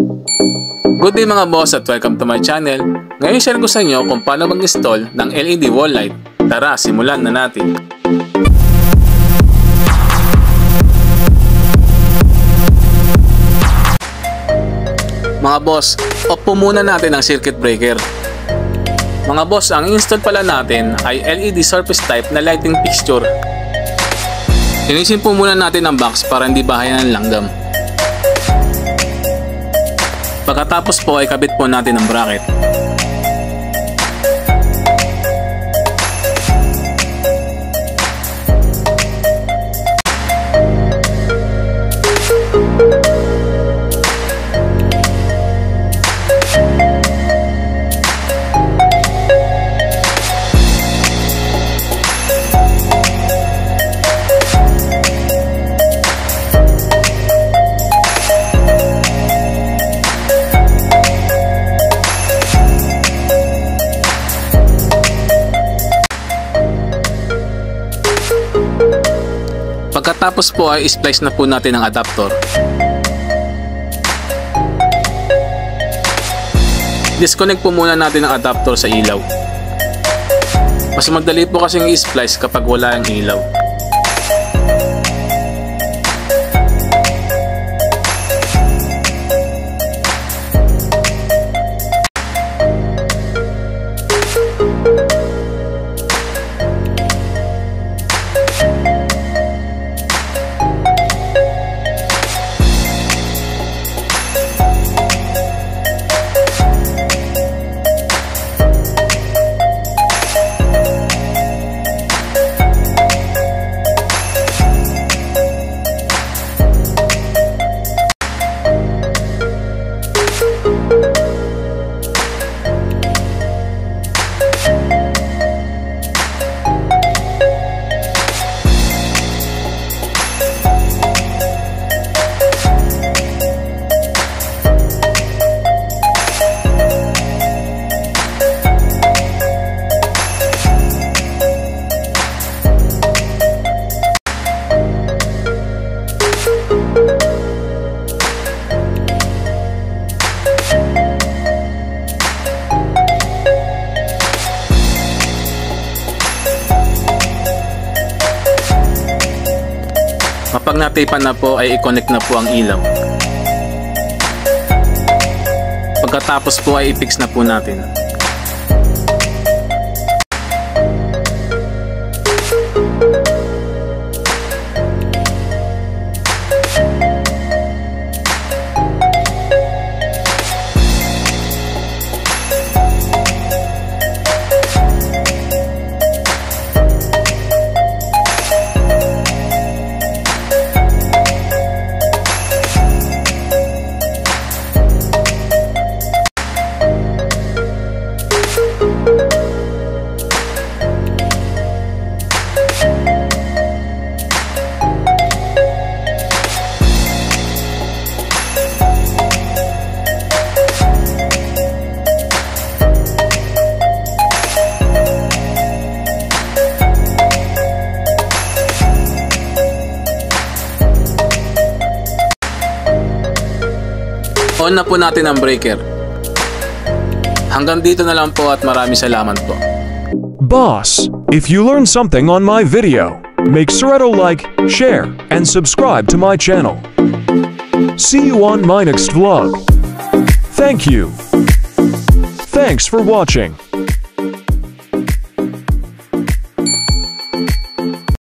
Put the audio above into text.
Good day mga boss at welcome to my channel. Ngayon share ko sa inyo kung paano mag-install ng LED wall light. Tara, simulan na natin. Mga boss, off po muna natin ang circuit breaker. Mga boss, ang install pala natin ay LED surface type na lighting fixture. Linisin po muna natin ang box para hindi bahayan ng langgam. Pagkatapos po ay kabit po natin ang bracket. Pagkatapos po ay splice na po natin ang adapter. Disconnect po muna natin ang adapter sa ilaw. Mas madali po kasing i-splice kapag wala ang ilaw. Kapag natipan na po ay i-connect na po ang ilaw. Pagkatapos po ay i-fix na po natin. On na po natin ang breaker. Hanggang dito na lang po at maraming salamat po. Boss, if you learned something on my video, make sure to like, share, and subscribe to my channel. See you on my next vlog. Thank you. Thanks for watching.